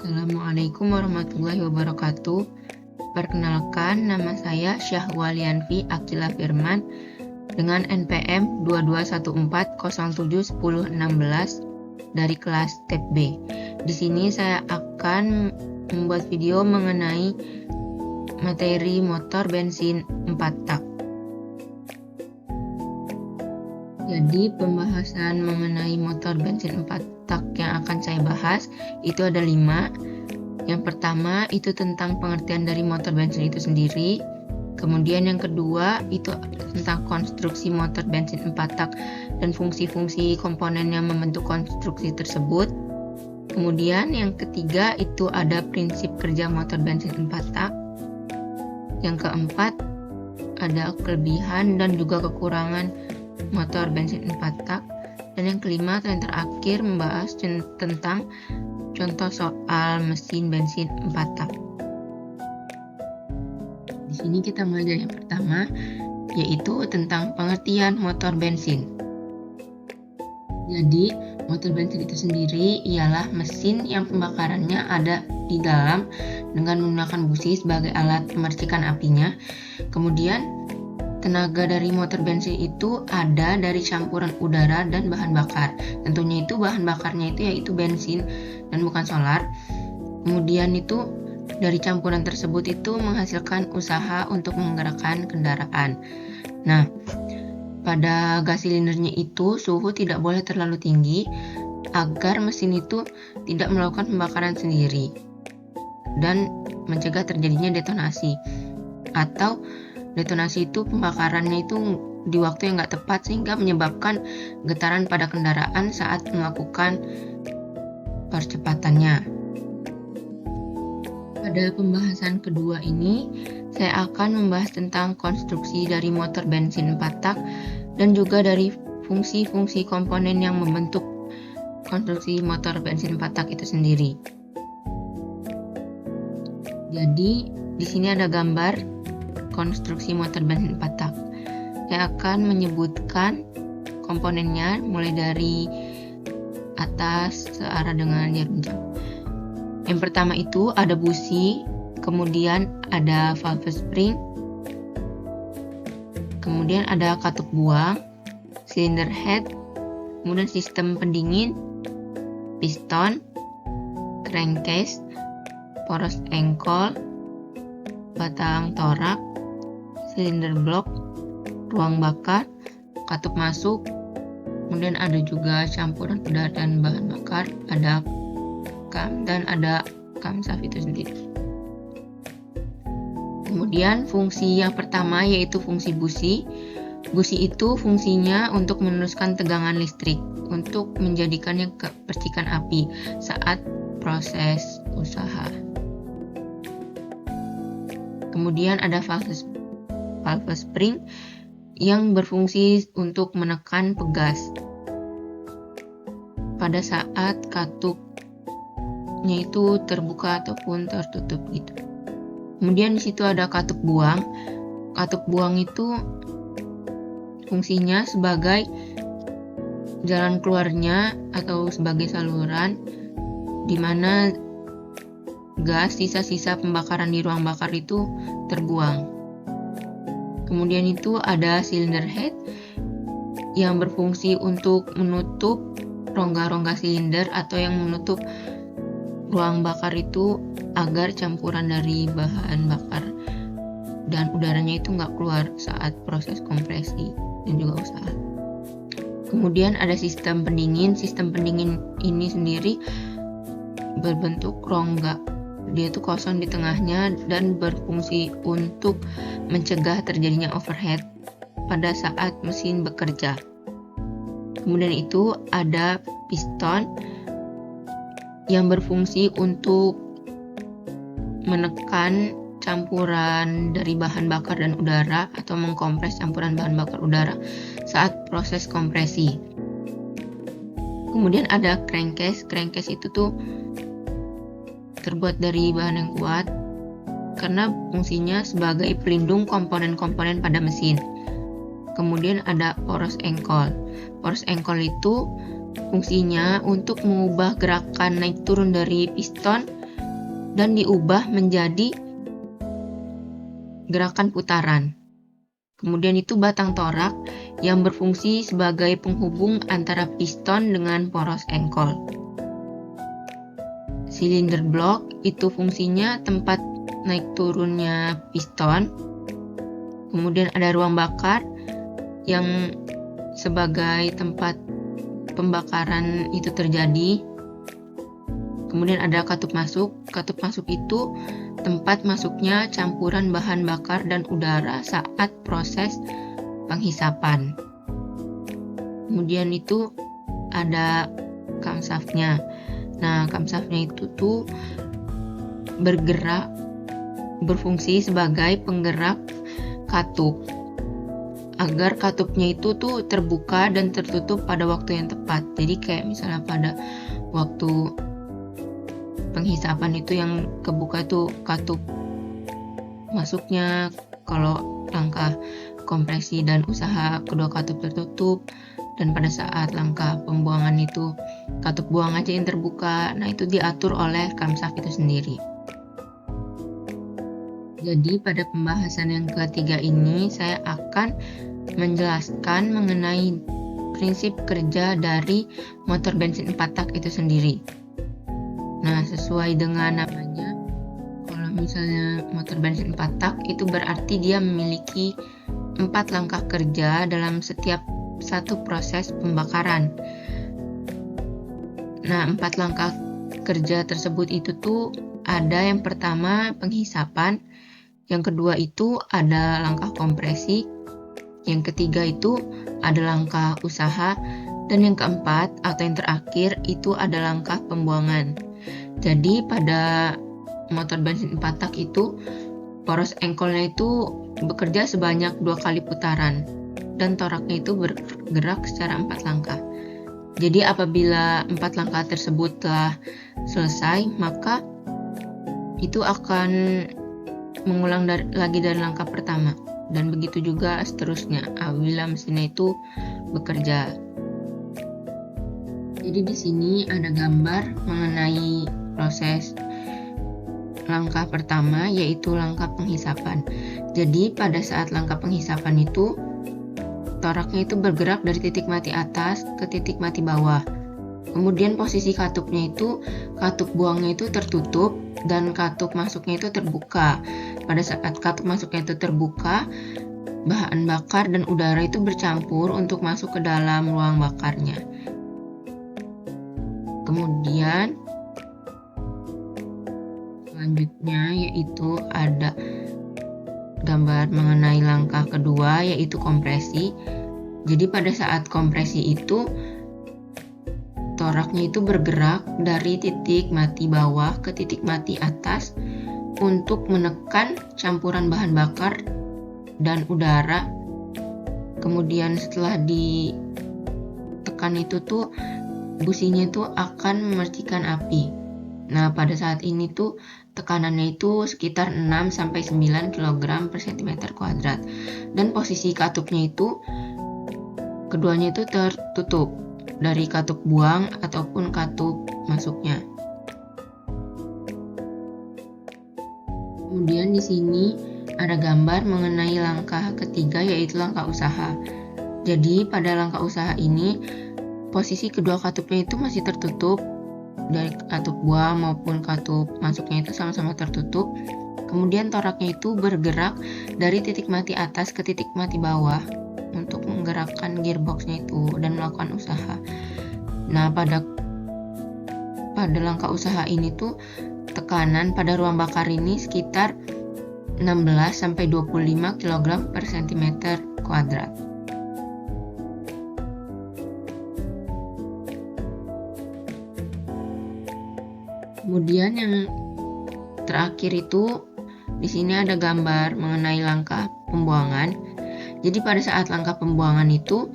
Assalamualaikum warahmatullahi wabarakatuh. Perkenalkan, nama saya Syahwalianfi Akila Firman dengan NPM 2214071016 dari kelas TEP B. Di sini saya akan membuat video mengenai materi motor bensin 4 tak. Jadi pembahasan mengenai motor bensin 4 tak yang akan saya bahas itu ada 5. Yang pertama itu tentang pengertian dari motor bensin itu sendiri. Kemudian yang kedua itu tentang konstruksi motor bensin 4 tak dan fungsi-fungsi komponen yang membentuk konstruksi tersebut. Kemudian yang ketiga itu ada prinsip kerja motor bensin 4 tak. Yang keempat ada kelebihan dan juga kekurangan motor bensin 4 tak. Dan yang kelima atau yang terakhir membahas tentang contoh soal mesin bensin 4 tak. Di sini kita mulai dari yang pertama, yaitu tentang pengertian motor bensin. Jadi, motor bensin itu sendiri ialah mesin yang pembakarannya ada di dalam dengan menggunakan busi sebagai alat memercikan apinya. Kemudian tenaga dari motor bensin itu ada dari campuran udara dan bahan bakar. Tentunya itu bahan bakarnya itu yaitu bensin dan bukan solar. Kemudian itu dari campuran tersebut itu menghasilkan usaha untuk menggerakkan kendaraan. Nah, pada gas silindernya itu suhu tidak boleh terlalu tinggi agar mesin itu tidak melakukan pembakaran sendiri dan mencegah terjadinya detonasi. Atau detonasi itu pembakarannya itu di waktu yang nggak tepat sehingga menyebabkan getaran pada kendaraan saat melakukan percepatannya. Pada pembahasan kedua ini, saya akan membahas tentang konstruksi dari motor bensin 4 tak dan juga dari fungsi-fungsi komponen yang membentuk konstruksi motor bensin 4 tak itu sendiri. Jadi, di sini ada gambar konstruksi motor bensin 4 tak. Saya akan menyebutkan komponennya mulai dari atas searah dengan jarum jam. Yang pertama itu ada busi, kemudian ada valve spring, kemudian ada katup buang, cylinder head, kemudian sistem pendingin, piston, crankcase, poros engkol, batang torak, silinder blok, ruang bakar, katup masuk, kemudian ada juga campuran udara dan bahan bakar, ada kam dan ada kamsaf itu sendiri. Kemudian fungsi yang pertama yaitu fungsi busi. Busi itu fungsinya untuk meneruskan tegangan listrik untuk menjadikannya ke percikan api saat proses usaha. Kemudian ada valve spring yang berfungsi untuk menekan pegas pada saat katupnya itu terbuka ataupun tertutup gitu. Kemudian di situ ada katup buang. Katup buang itu fungsinya sebagai jalan keluarnya atau sebagai saluran di mana gas sisa-sisa pembakaran di ruang bakar itu terbuang. Kemudian itu ada cylinder head yang berfungsi untuk menutup rongga-rongga silinder atau yang menutup ruang bakar itu agar campuran dari bahan bakar dan udaranya itu nggak keluar saat proses kompresi dan juga usaha. Kemudian ada sistem pendingin. Sistem pendingin ini sendiri berbentuk rongga. Dia itu kosong di tengahnya dan berfungsi untuk mencegah terjadinya overheat pada saat mesin bekerja. Kemudian itu ada piston yang berfungsi untuk menekan campuran dari bahan bakar dan udara atau mengkompres campuran bahan bakar udara saat proses kompresi. Kemudian ada crankcase. Crankcase itu tuh terbuat dari bahan yang kuat karena fungsinya sebagai pelindung komponen-komponen pada mesin. Kemudian ada poros engkol. Poros engkol itu fungsinya untuk mengubah gerakan naik turun dari piston dan diubah menjadi gerakan putaran. Kemudian itu batang torak yang berfungsi sebagai penghubung antara piston dengan poros engkol. Silinder block itu fungsinya tempat naik turunnya piston. Kemudian ada ruang bakar yang sebagai tempat pembakaran itu terjadi. Kemudian ada katup masuk. Katup masuk itu tempat masuknya campuran bahan bakar dan udara saat proses penghisapan. Kemudian itu ada camshaftnya. Nah, camshaftnya itu tuh berfungsi sebagai penggerak katup agar katupnya itu tuh terbuka dan tertutup pada waktu yang tepat. Jadi kayak misalnya pada waktu penghisapan itu yang kebuka itu katup masuknya, kalau langkah kompresi dan usaha kedua katup tertutup, dan pada saat langkah pembuangan itu katup buang aja yang terbuka. Nah, itu diatur oleh camshaft itu sendiri. Jadi pada pembahasan yang ketiga ini saya akan menjelaskan mengenai prinsip kerja dari motor bensin 4 tak itu sendiri. Nah, sesuai dengan namanya, kalau misalnya motor bensin 4 tak itu berarti dia memiliki 4 langkah kerja dalam setiap satu proses pembakaran. Nah, 4 langkah kerja tersebut itu tuh ada yang pertama penghisapan, yang kedua itu ada langkah kompresi, yang ketiga itu ada langkah usaha, dan yang keempat atau yang terakhir itu ada langkah pembuangan. Jadi pada motor bensin 4 tak itu poros engkolnya itu bekerja sebanyak 2 kali putaran dan toraknya itu bergerak secara 4 langkah. Jadi apabila 4 langkah tersebut telah selesai, maka itu akan mengulang lagi dari langkah pertama, dan begitu juga seterusnya apabila mesinnya itu bekerja. Jadi di sini ada gambar mengenai proses langkah pertama, yaitu langkah penghisapan. Jadi pada saat langkah penghisapan itu toraknya itu bergerak dari titik mati atas ke titik mati bawah. Kemudian posisi katupnya itu, katup buangnya itu tertutup dan katup masuknya itu terbuka. Pada saat katup masuknya itu terbuka, bahan bakar dan udara itu bercampur untuk masuk ke dalam ruang bakarnya. Kemudian selanjutnya yaitu ada gambar mengenai langkah kedua, yaitu kompresi. Jadi pada saat kompresi itu toraknya itu bergerak dari titik mati bawah ke titik mati atas untuk menekan campuran bahan bakar dan udara. Kemudian setelah ditekan itu tuh businya itu akan memercikan api. Nah, pada saat ini tuh tekanannya itu sekitar 6-9 kg per cm kuadrat. Dan posisi katupnya itu keduanya itu tertutup dari katup buang ataupun katup masuknya. Kemudian di sini ada gambar mengenai langkah ketiga, yaitu langkah usaha. Jadi pada langkah usaha ini posisi kedua katupnya itu masih tertutup, dari katup buang maupun katup masuknya itu sama-sama tertutup. Kemudian toraknya itu bergerak dari titik mati atas ke titik mati bawah untuk menggerakkan gearboxnya itu dan melakukan usaha. Nah, pada langkah usaha ini tuh tekanan pada ruang bakar ini sekitar 16-25 kg per cm kuadrat. Kemudian yang terakhir itu di sini ada gambar mengenai langkah pembuangan. Jadi pada saat langkah pembuangan itu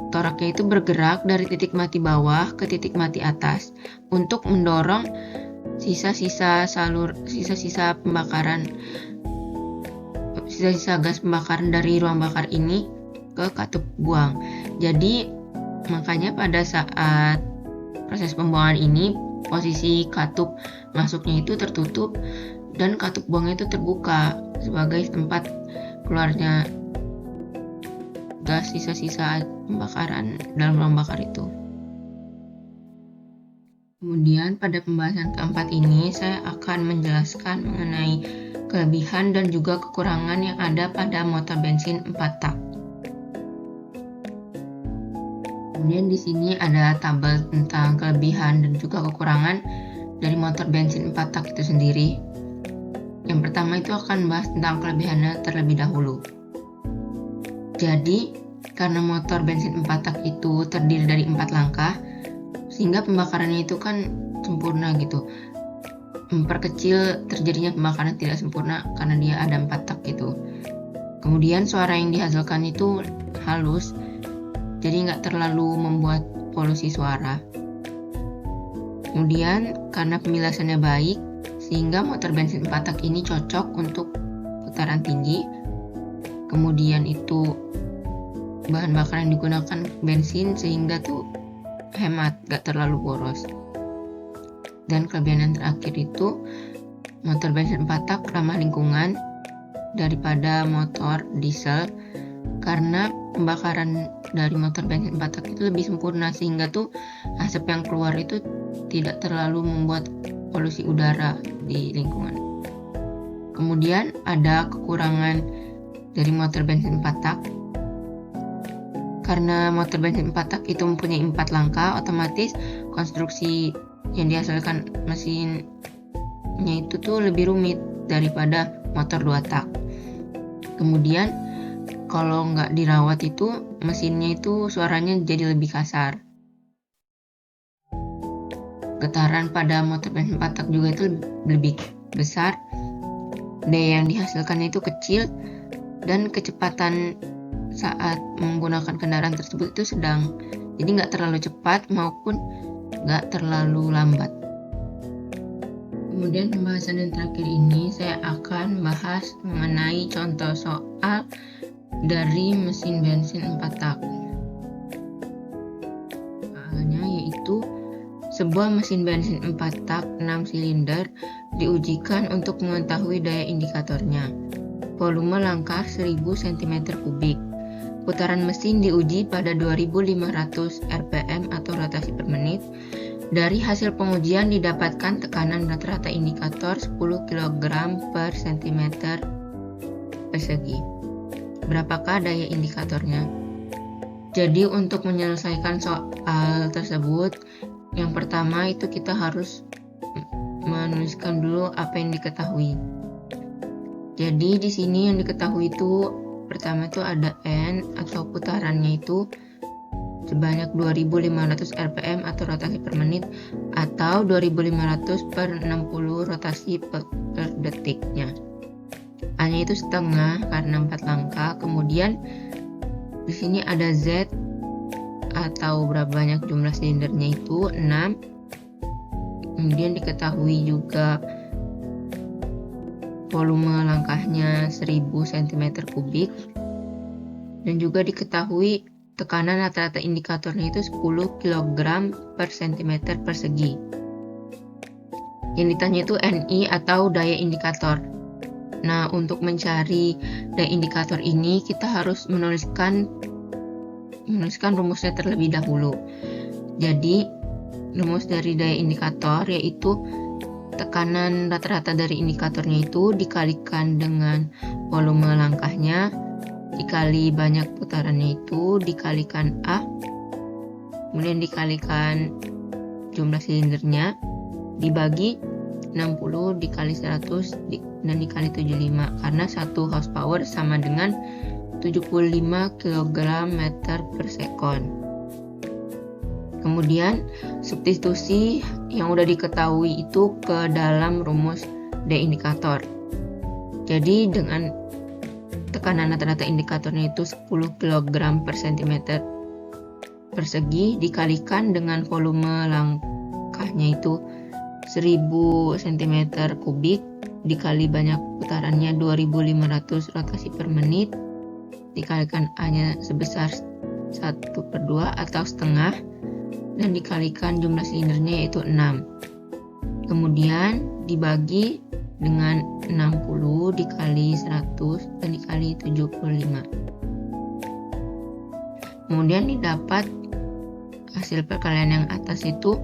toraknya itu bergerak dari titik mati bawah ke titik mati atas untuk mendorong sisa-sisa gas pembakaran dari ruang bakar ini ke katup buang. Jadi makanya pada saat proses pembuangan ini posisi katup masuknya itu tertutup dan katup buangnya itu terbuka sebagai tempat keluarnya gas sisa-sisa pembakaran dalam ruang bakar itu. Kemudian pada pembahasan keempat ini saya akan menjelaskan mengenai kelebihan dan juga kekurangan yang ada pada motor bensin 4 tak. Kemudian di sini ada tabel tentang kelebihan dan juga kekurangan dari motor bensin 4 tak itu sendiri. Yang pertama itu akan bahas tentang kelebihannya terlebih dahulu. Jadi, karena motor bensin 4 tak itu terdiri dari 4 langkah, sehingga pembakarannya itu kan sempurna gitu. Memperkecil terjadinya pembakaran tidak sempurna karena dia ada 4 tak gitu. Kemudian suara yang dihasilkan itu halus, jadi nggak terlalu membuat polusi suara. Kemudian karena pemilasannya baik, sehingga motor bensin 4 tak ini cocok untuk putaran tinggi. Kemudian itu bahan bakar yang digunakan bensin sehingga tuh hemat, gak terlalu boros. Dan kelebihan yang terakhir itu motor bensin 4 tak ramah lingkungan daripada motor diesel, karena pembakaran dari motor bensin 4 tak itu lebih sempurna sehingga tuh asap yang keluar itu tidak terlalu membuat polusi udara di lingkungan. Kemudian ada kekurangan dari motor bensin 4 tak. Karena motor bensin 4 tak itu mempunyai 4 langkah, otomatis konstruksi yang dihasilkan mesinnya itu tuh lebih rumit daripada motor 2 tak. Kemudian kalau nggak dirawat itu mesinnya itu suaranya jadi lebih kasar. Getaran pada motor bensin 4 tak juga itu lebih besar, daya yang dihasilkannya itu kecil, dan kecepatan saat menggunakan kendaraan tersebut itu sedang, jadi nggak terlalu cepat maupun nggak terlalu lambat. Kemudian pembahasan yang terakhir ini saya akan bahas mengenai contoh soal dari mesin bensin 4 tak. Soalnya yaitu sebuah mesin bensin 4 tak 6 silinder diujikan untuk mengetahui daya indikatornya. Volume langkah 1000 cm3. Putaran mesin diuji pada 2500 rpm atau rotasi per menit. Dari hasil pengujian didapatkan tekanan rata-rata indikator 10 kg per cm persegi. Berapakah daya indikatornya? Jadi untuk menyelesaikan soal tersebut, yang pertama itu kita harus menuliskan dulu apa yang diketahui. Jadi di sini yang diketahui itu pertama itu ada N atau putarannya itu sebanyak 2500 rpm atau rotasi per menit atau 2500 per 60 rotasi per detiknya. A-nya itu setengah karena 4 langkah. Kemudian di sini ada Z atau berapa banyak jumlah silindernya itu 6. Kemudian diketahui juga volume langkahnya 1000 cm3 dan juga diketahui tekanan rata-rata indikatornya itu 10 kg per cm persegi. Yang ditanya itu NI atau daya indikator. Nah, untuk mencari daya indikator ini kita harus menuliskan rumusnya terlebih dahulu. Jadi rumus dari daya indikator yaitu tekanan rata-rata dari indikatornya itu dikalikan dengan volume langkahnya, dikali banyak putarannya itu, dikalikan A, kemudian dikalikan jumlah silindernya, dibagi 60 dikali 100 dan dikali 75, karena 1 horsepower sama dengan 75 kg meter per sekon. Kemudian substitusi yang udah diketahui itu ke dalam rumus daya indikator. Jadi dengan tekanan rata-rata indikatornya itu 10 kg per cm persegi dikalikan dengan volume langkahnya itu 1000 cm3 dikali banyak putarannya 2500 rotasi per menit dikalikan A-nya sebesar 1/2 atau setengah dan dikalikan jumlah silindernya yaitu 6. Kemudian dibagi dengan 60 dikali 100 dan dikali 75. Kemudian didapat hasil perkalian yang atas itu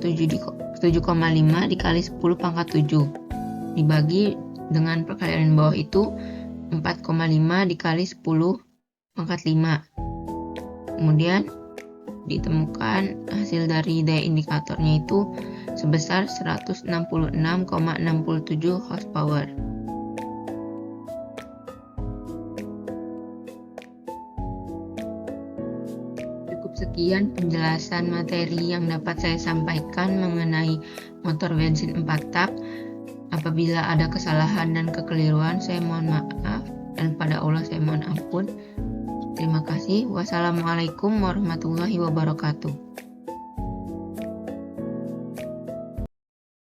7,5 dikali 10 pangkat 7 dibagi dengan perkalian yang bawah itu 4,5 dikali 10 pangkat 5. Kemudian ditemukan hasil dari daya indikatornya itu sebesar 166,67 horsepower. Cukup sekian penjelasan materi yang dapat saya sampaikan mengenai motor bensin 4 tak. Apabila ada kesalahan dan kekeliruan, saya mohon maaf, dan pada Allah saya mohon ampun. Terima kasih. Wassalamualaikum warahmatullahi wabarakatuh.